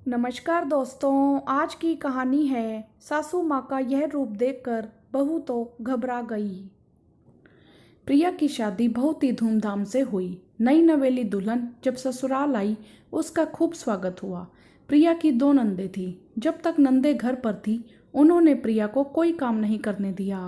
नमस्कार दोस्तों, आज की कहानी है सासू माँ का यह रूप देखकर बहू तो घबरा गई। प्रिया की शादी बहुत ही धूमधाम से हुई। नई नवेली दुल्हन जब ससुराल आई, उसका खूब स्वागत हुआ। प्रिया की दो नंदे थी। जब तक नंदे घर पर थी, उन्होंने प्रिया को कोई काम नहीं करने दिया।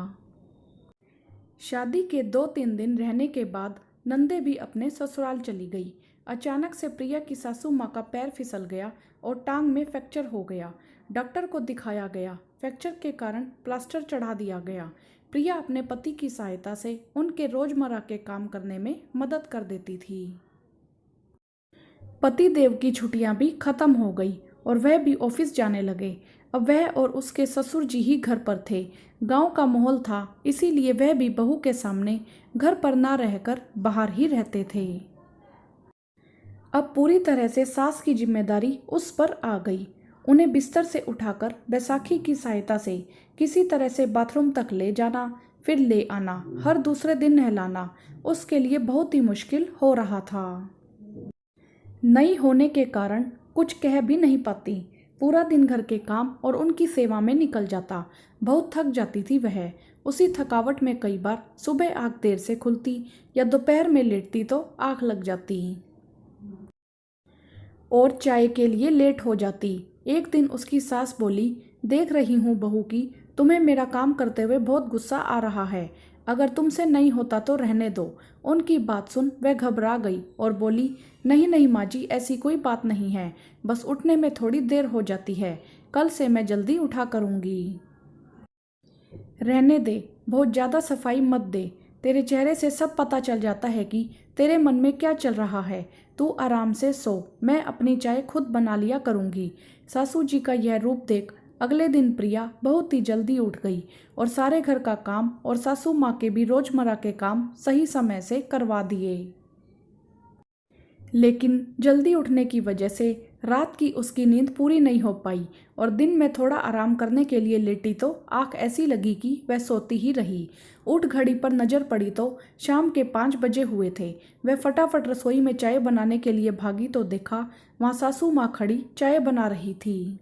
शादी के 2-3 दिन रहने के बाद नंदे भी अपने ससुराल चली गई। अचानक से प्रिया की सासू माँ का पैर फिसल गया और टांग में फ्रैक्चर हो गया। डॉक्टर को दिखाया गया। फ्रैक्चर के कारण प्लास्टर चढ़ा दिया गया। प्रिया अपने पति की सहायता से उनके रोजमर्रा के काम करने में मदद कर देती थी। पति देव की छुट्टियां भी खत्म हो गई और वह भी ऑफिस जाने लगे। अब वह और उसके ससुर जी ही घर पर थे। गांव का माहौल था, इसीलिए वह भी बहू के सामने घर पर ना रहकर बाहर ही रहते थे। अब पूरी तरह से सास की जिम्मेदारी उस पर आ गई। उन्हें बिस्तर से उठाकर बैसाखी की सहायता से किसी तरह से बाथरूम तक ले जाना, फिर ले आना, हर दूसरे दिन नहलाना उसके लिए बहुत ही मुश्किल हो रहा था। नई होने के कारण कुछ कह भी नहीं पाती। पूरा दिन घर के काम और उनकी सेवा में निकल जाता। बहुत थक जाती थी वह। उसी थकावट में कई बार सुबह आँख देर से खुलती या दोपहर में लेटती तो आँख लग जाती और चाय के लिए लेट हो जाती। एक दिन उसकी सास बोली, देख रही हूँ बहू की, तुम्हें मेरा काम करते हुए बहुत गुस्सा आ रहा है। अगर तुमसे नहीं होता तो रहने दो। उनकी बात सुन वह घबरा गई और बोली, नहीं नहीं माँ जी, ऐसी कोई बात नहीं है, बस उठने में थोड़ी देर हो जाती है। कल से मैं जल्दी उठा करूँगी। रहने दे, बहुत ज़्यादा सफाई मत दे। तेरे चेहरे से सब पता चल जाता है कि तेरे मन में क्या चल रहा है। तू आराम से सो, मैं अपनी चाय खुद बना लिया करूँगी। सासू जी का यह रूप देख अगले दिन प्रिया बहुत ही जल्दी उठ गई और सारे घर का काम और सासू माँ के भी रोजमर्रा के काम सही समय से करवा दिए। लेकिन जल्दी उठने की वजह से रात की उसकी नींद पूरी नहीं हो पाई और दिन में थोड़ा आराम करने के लिए लेटी तो आँख ऐसी लगी कि वह सोती ही रही। उठ घड़ी पर नजर पड़ी तो शाम के 5 बजे हुए थे। वह फटाफट रसोई में चाय बनाने के लिए भागी तो देखा वहाँ सासू माँ खड़ी चाय बना रही थी।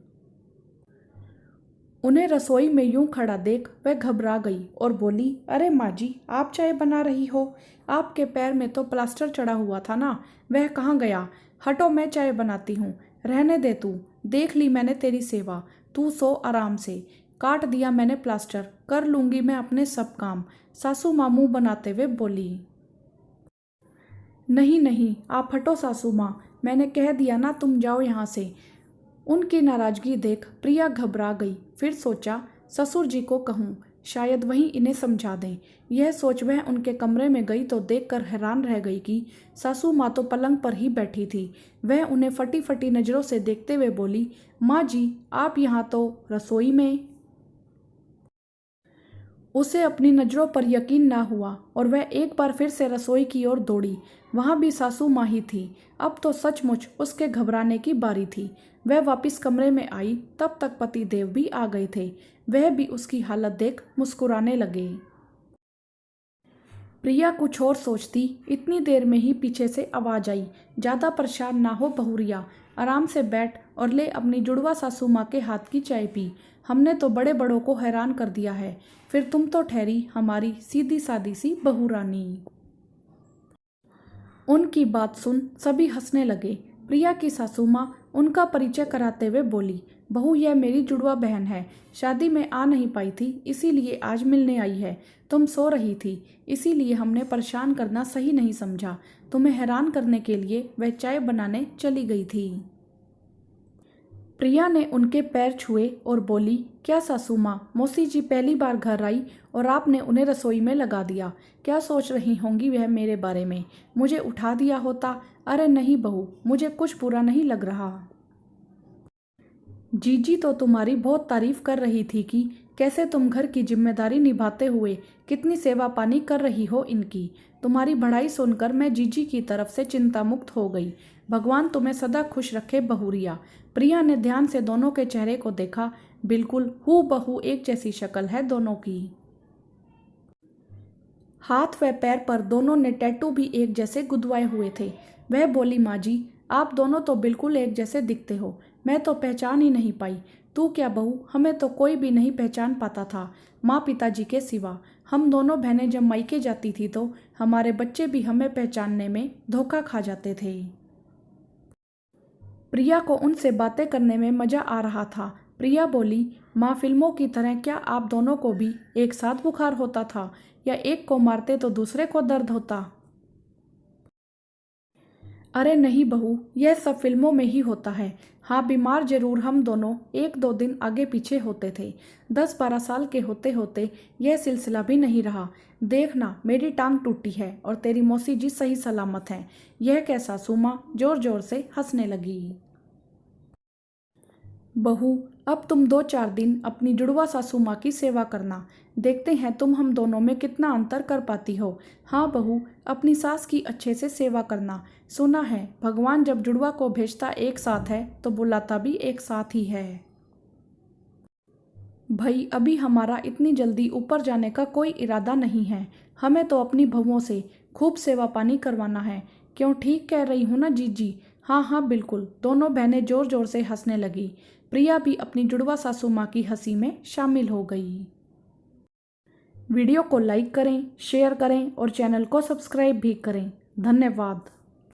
उन्हें रसोई में यूं खड़ा देख वह घबरा गई और बोली, अरे माँ जी, आप चाय बना रही हो? आपके पैर में तो प्लास्टर चढ़ा हुआ था ना, वह कहाँ गया? हटो, मैं चाय बनाती हूँ। रहने दे तू, देख ली मैंने तेरी सेवा। तू सो आराम से। काट दिया मैंने प्लास्टर, कर लूँगी मैं अपने सब काम। सासू माँ मुँह बनाते हुए बोली। नहीं नहीं, आप हटो सासू माँ, मैंने कह दिया ना, तुम जाओ यहाँ से। उनकी नाराजगी देख प्रिया घबरा गई। फिर सोचा, ससुर जी को कहूँ, शायद वहीं इन्हें समझा दें। यह सोच वह उनके कमरे में गई तो देखकर हैरान रह गई कि सासू माँ तो पलंग पर ही बैठी थी। वह उन्हें फटी फटी नज़रों से देखते हुए बोली, माँ जी, आप यहाँ तो रसोई में। उसे अपनी नज़रों पर यकीन ना हुआ और वह एक बार फिर से रसोई की ओर दौड़ी। वहाँ भी सासू माँ ही थी। अब तो सचमुच उसके घबराने की बारी थी। वह वापस कमरे में आई, तब तक पति देव भी आ गए थे। वह भी उसकी हालत देख मुस्कुराने लगे। प्रिया कुछ और सोचती, इतनी देर में ही पीछे से आवाज आई, ज़्यादा परेशान ना हो बहुरिया, आराम से बैठ और ले अपनी जुड़वा सासू माँ के हाथ की चाय पी। हमने तो बड़े बड़ों को हैरान कर दिया है, फिर तुम तो ठहरी हमारी सीधी सादी सी बहू रानी। उनकी बात सुन सभी हंसने लगे। प्रिया की सासू माँ उनका परिचय कराते हुए बोली, बहू, यह मेरी जुड़वा बहन है। शादी में आ नहीं पाई थी, इसीलिए आज मिलने आई है। तुम सो रही थी, इसीलिए हमने परेशान करना सही नहीं समझा। तुम्हें हैरान करने के लिए वह चाय बनाने चली गई थी। प्रिया ने उनके पैर छुए और बोली, क्या सासू माँ, मौसी जी पहली बार घर आई और आपने उन्हें रसोई में लगा दिया। क्या सोच रही होंगी वह मेरे बारे में? मुझे उठा दिया होता। अरे नहीं बहू, मुझे कुछ बुरा नहीं लग रहा। जीजी तो तुम्हारी बहुत तारीफ कर रही थी कि कैसे तुम घर की जिम्मेदारी निभाते हुए कितनी सेवा पानी कर रही हो इनकी। तुम्हारी बढ़ाई सुनकर मैं जीजी की तरफ से चिंता मुक्त हो गई। भगवान तुम्हें सदा खुश रखे बहुरिया। प्रिया ने ध्यान से दोनों के चेहरे को देखा। बिल्कुल हूबहू एक जैसी शक्ल है दोनों की। हाथ व पैर पर दोनों ने टैटू भी एक जैसे गुदवाए हुए थे। वह बोली, माँ जी, आप दोनों तो बिल्कुल एक जैसे दिखते हो। मैं तो पहचान ही नहीं पाई। तू क्या बहू, हमें तो कोई भी नहीं पहचान पाता था, माँ पिताजी के सिवा। हम दोनों बहनें जब मायके जाती थी तो हमारे बच्चे भी हमें पहचानने में धोखा खा जाते थे। प्रिया को उनसे बातें करने में मज़ा आ रहा था। प्रिया बोली, माँ, फिल्मों की तरह क्या आप दोनों को भी एक साथ बुखार होता था, या एक को मारते तो दूसरे को दर्द होता? अरे नहीं बहू, यह सब फिल्मों में ही होता है। हाँ, बीमार जरूर हम दोनों 1-2 दिन आगे पीछे होते थे। 10-12 साल के होते होते यह सिलसिला भी नहीं रहा। देखना, मेरी टांग टूटी है और तेरी मौसी जी सही सलामत हैं। यह कैसा? सुमा जोर जोर से हंसने लगी। बहू, अब तुम 2-4 दिन अपनी जुड़वा सासू माँ की सेवा करना। देखते हैं तुम हम दोनों में कितना अंतर कर पाती हो। हाँ बहू, अपनी सास की अच्छे से सेवा करना। सुना है भगवान जब जुड़वा को भेजता एक साथ है तो बुलाता भी एक साथ ही है। भाई, अभी हमारा इतनी जल्दी ऊपर जाने का कोई इरादा नहीं है। हमें तो अपनी बहुओं से खूब सेवा पानी करवाना है। क्यों, ठीक कह रही हूँ ना जीजी? हाँ हाँ बिल्कुल। दोनों बहनें जोर जोर से हंसने लगी। प्रिया भी अपनी जुड़वा सासू माँ की हंसी में शामिल हो गई। वीडियो को लाइक करें, शेयर करें और चैनल को सब्सक्राइब भी करें। धन्यवाद।